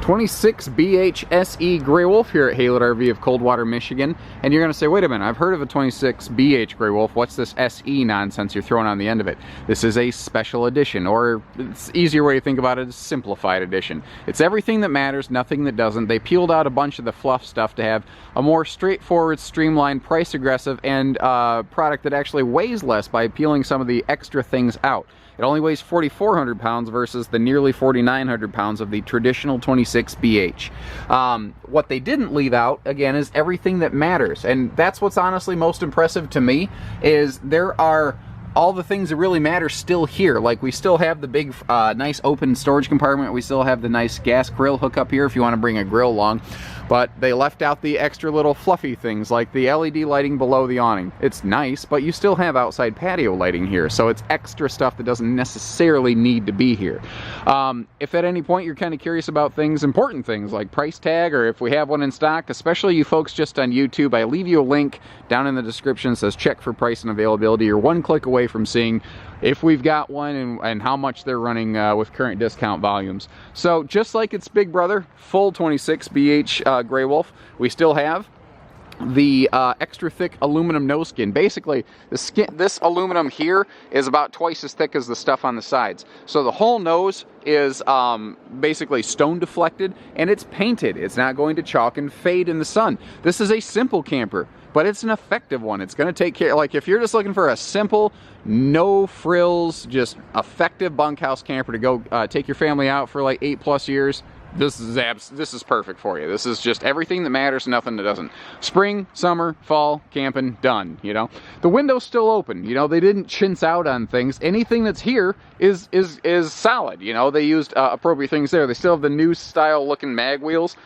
26 BH Grey Wolf here at Haylett RV of Coldwater, Michigan. And you're going to say, wait a minute, I've heard of a 26 BH Grey Wolf. What's this SE nonsense you're throwing on the end of it? This is a special edition, or it's easier way to think about it is simplified edition. It's everything that matters, nothing that doesn't. They peeled out a bunch of the fluff stuff to have a more straightforward, streamlined, price aggressive, and product that actually weighs less by peeling some of the extra things out. It only weighs 4,400 pounds versus the nearly 4,900 pounds of the traditional 26 BH. What they didn't leave out, again, is everything that matters. And that's what's honestly most impressive to me, is there are all the things that really matter still here. Like, we still have the big, nice open storage compartment. We still have the nice gas grill hookup here if you want to bring a grill along. But they left out the extra little fluffy things like the LED lighting below the awning. It's nice, but you still have outside patio lighting here. So it's extra stuff that doesn't necessarily need to be here. If at any point you're kind of curious about things, important things like price tag, or if we have one in stock, especially you folks just on YouTube, I leave you a link down in the description that says check for price and availability. You're one click away from seeing if we've got one and how much they're running with current discount volumes. So just like its big brother, full 26 BH Grey Wolf, we still have the extra thick aluminum nose skin. Basically, this aluminum here is about twice as thick as the stuff on the sides. So the whole nose is basically stone deflected, and it's painted. It's not going to chalk and fade in the sun. This is a simple camper, but it's an effective one. It's going to take care, like if you're just looking for a simple, no frills, just effective bunkhouse camper to go take your family out for like 8+ years, this is perfect for you. This is just everything that matters, nothing that doesn't. Spring, summer, fall, camping, done, you know. The window's still open, you know, they didn't chintz out on things. Anything that's here is solid, you know. They used appropriate things there. They still have the new style looking mag wheels.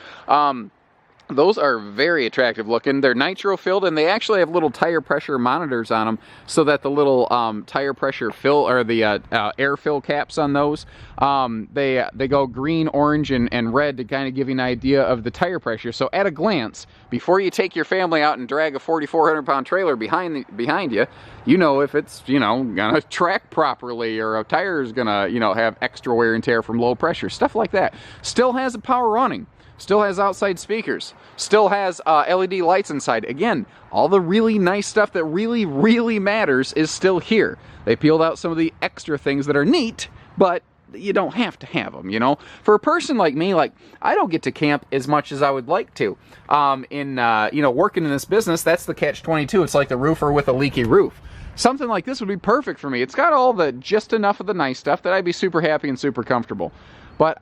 Those are very attractive looking. They're nitro filled, and they actually have little tire pressure monitors on them so that the little tire pressure fill, or the air fill caps on those, they go green, orange, and red to kind of give you an idea of the tire pressure. So at a glance, before you take your family out and drag a 4,400 pound trailer behind you, you know if it's, you know, gonna track properly, or a tire is gonna, you know, have extra wear and tear from low pressure, stuff like that. Still has a power awning. Still has outside speakers, still has LED lights inside. Again, all the really nice stuff that really, really matters is still here. They peeled out some of the extra things that are neat, but you don't have to have them, you know. For a person like me, like, I don't get to camp as much as I would like to. You know, working in this business, that's the catch-22. It's like the roofer with a leaky roof. Something like this would be perfect for me. It's got all the, just enough of the nice stuff that I'd be super happy and super comfortable. But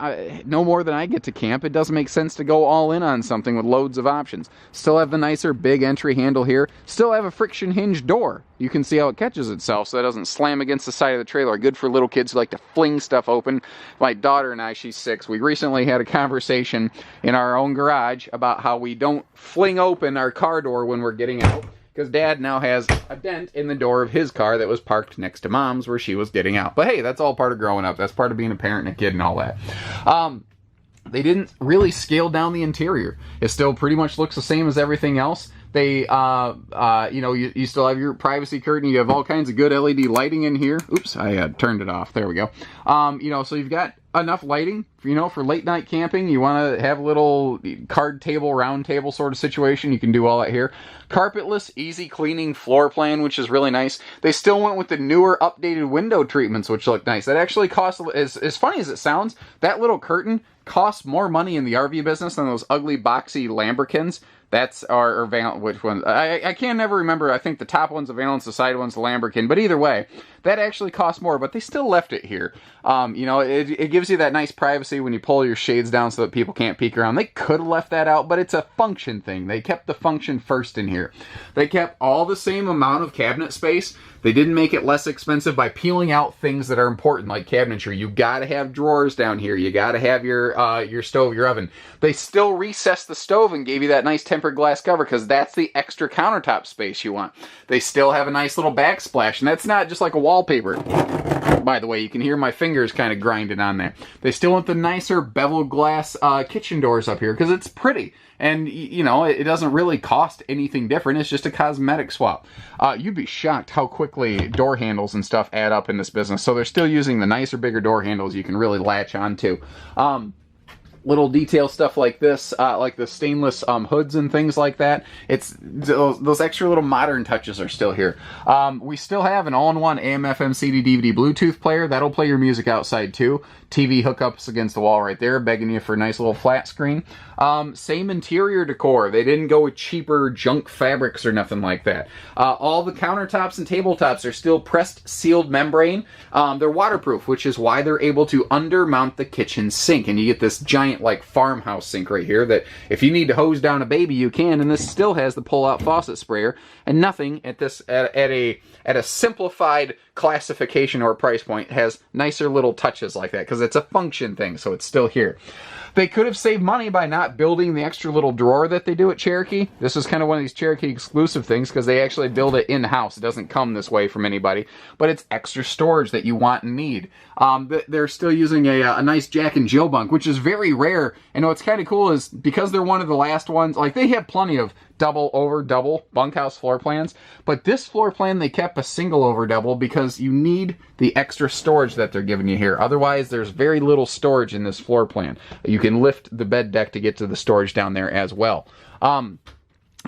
no more than I get to camp. It doesn't make sense to go all in on something with loads of options. Still have the nicer big entry handle here. Still have a friction hinge door. You can see how it catches itself so it doesn't slam against the side of the trailer. Good for little kids who like to fling stuff open. My daughter and I, she's 6, we recently had a conversation in our own garage about how we don't fling open our car door when we're getting out, because Dad now has a dent in the door of his car that was parked next to Mom's where she was getting out. But hey, that's all part of growing up. That's part of being a parent and a kid and all that. They didn't really scale down the interior. It still pretty much looks the same as everything else. They, you know, you still have your privacy curtain. You have all kinds of good LED lighting in here. Oops, I turned it off. There we go. You know, so you've got enough lighting, you know, for late night camping. You want to have a little card table, round table sort of situation. You can do all that here. Carpetless, easy cleaning floor plan, which is really nice. They still went with the newer, updated window treatments, which look nice. That actually costs, as funny as it sounds, that little curtain costs more money in the RV business than those ugly, boxy lambrequins. That's our which one? I can't never remember. I think the top one's a Valence, the side one's the Lamborghini. But either way, that actually costs more, but they still left it here. You know, it gives you that nice privacy when you pull your shades down so that people can't peek around. They could have left that out, but it's a function thing. They kept the function first in here. They kept all the same amount of cabinet space. They didn't make it less expensive by peeling out things that are important, like cabinetry. You gotta have drawers down here. You gotta have your stove, your oven. They still recessed the stove and gave you that nice tempered glass cover, because that's the extra countertop space you want. They still have a nice little backsplash, and that's not just like a wallpaper. By the way, you can hear my fingers kind of grinding on there. They still want the nicer beveled glass kitchen doors up here, because it's pretty. And, you know, it doesn't really cost anything different. It's just a cosmetic swap. You'd be shocked how quickly door handles and stuff add up in this business. So they're still using the nicer, bigger door handles you can really latch onto. little detail stuff like this, like the stainless hoods and things like that. It's those extra little modern touches are still here. We still have an all-in-one AM/FM CD DVD Bluetooth player that'll play your music outside too. TV hookups against the wall right there, begging you for a nice little flat screen. Same interior decor. They didn't go with cheaper junk fabrics or nothing like that. All the countertops and tabletops are still pressed sealed membrane. They're waterproof, which is why they're able to undermount the kitchen sink, and you get this giant like farmhouse sink right here that if you need to hose down a baby you can, and this still has the pull-out faucet sprayer, and nothing at this at a simplified classification or price point has nicer little touches like that, because it's a function thing, so it's still here. They could have saved money by not building the extra little drawer that they do at Cherokee. This is kind of one of these Cherokee exclusive things because they actually build it in-house. It doesn't come this way from anybody, but it's extra storage that you want and need. They're still using a nice Jack and Jill bunk, which is very rare. And what's kind of cool is because they're one of the last ones, like they have plenty of double over double bunkhouse floor plans, but this floor plan they kept a single over double because you need the extra storage that they're giving you here. Otherwise there's very little storage in this floor plan. You can lift the bed deck to get to the storage down there as well.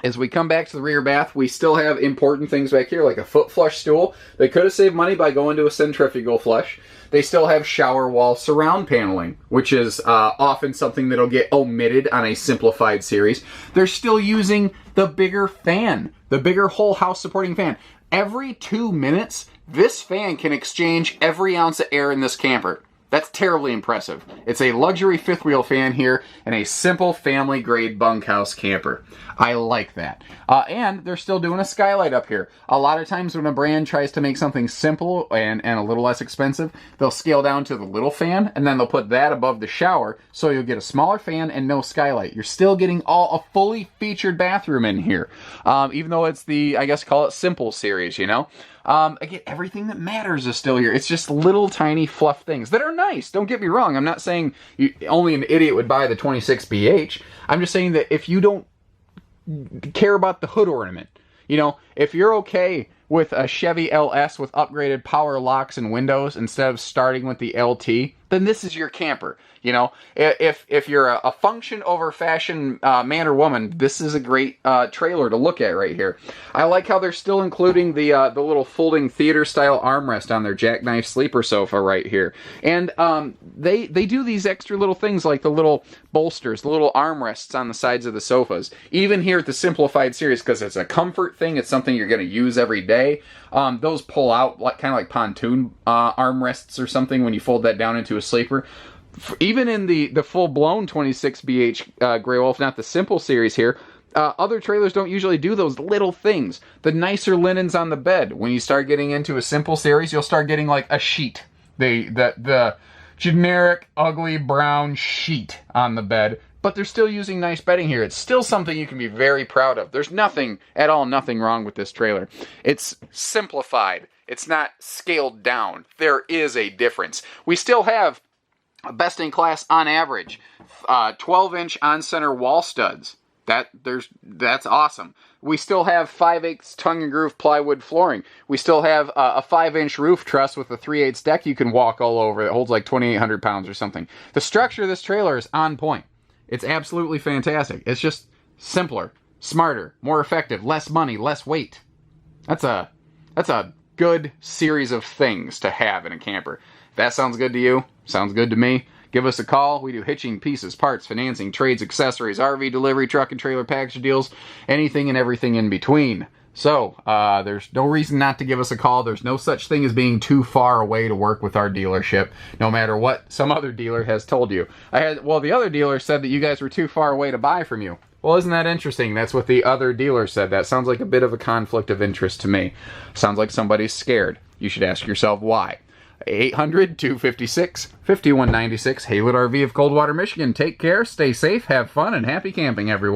As we come back to the rear bath, we still have important things back here, like a foot flush stool. They could have saved money by going to a centrifugal flush. They still have shower wall surround paneling, which is often something that'll get omitted on a simplified series. They're still using the bigger fan, the bigger whole house supporting fan. Every 2 minutes, this fan can exchange every ounce of air in this camper. That's terribly impressive. It's a luxury fifth wheel fan here in a simple family grade bunkhouse camper. I like that. And they're still doing a skylight up here. A lot of times when a brand tries to make something simple and a little less expensive, they'll scale down to the little fan and then they'll put that above the shower, so you'll get a smaller fan and no skylight. You're still getting a fully featured bathroom in here. Even though it's the, I guess call it simple series, you know? Again, everything that matters is still here. It's just little tiny fluff things that are nice. Don't get me wrong. I'm not saying only an idiot would buy the 26BH. I'm just saying that if you don't care about the hood ornament, you know, if you're okay with a Chevy LS with upgraded power locks and windows instead of starting with the LT, then this is your camper. You know, if you're a function over fashion man or woman, this is a great trailer to look at right here. I like how they're still including the little folding theater style armrest on their Jackknife sleeper sofa right here. And they do these extra little things like the little bolsters, the little armrests on the sides of the sofas. Even here at the simplified series, because it's a comfort thing, it's something you're going to use every day. Those pull out like kind of like pontoon armrests or something when you fold that down into a sleeper. Even in the full-blown 26BH Grey Wolf, not the simple series here, other trailers don't usually do those little things. The nicer linens on the bed. When you start getting into a simple series, you'll start getting like a sheet. The generic, ugly, brown sheet on the bed. But they're still using nice bedding here. It's still something you can be very proud of. There's nothing wrong with this trailer. It's simplified. It's not scaled down. There is a difference. We still have best in class on average 12-inch on-center wall studs. That's awesome. We still have 5/8 tongue and groove plywood flooring. We still have a 5-inch roof truss with a 3/8 deck you can walk all over that holds like 2,800 pounds or something. The structure of this trailer is on point. It's absolutely fantastic. It's just simpler, smarter, more effective, less money, less weight. That's a good series of things to have in a camper. If that sounds good to you, sounds good to me. Give us a call. We do hitching, pieces, parts, financing, trades, accessories, RV delivery, truck and trailer package deals, anything and everything in between. So, there's no reason not to give us a call. There's no such thing as being too far away to work with our dealership, no matter what some other dealer has told you. The other dealer said that you guys were too far away to buy from you. Well, isn't that interesting? That's what the other dealer said. That sounds like a bit of a conflict of interest to me. Sounds like somebody's scared. You should ask yourself why. 800-256-5196, Haylett RV of Coldwater, Michigan. Take care, stay safe, have fun, and happy camping, everyone.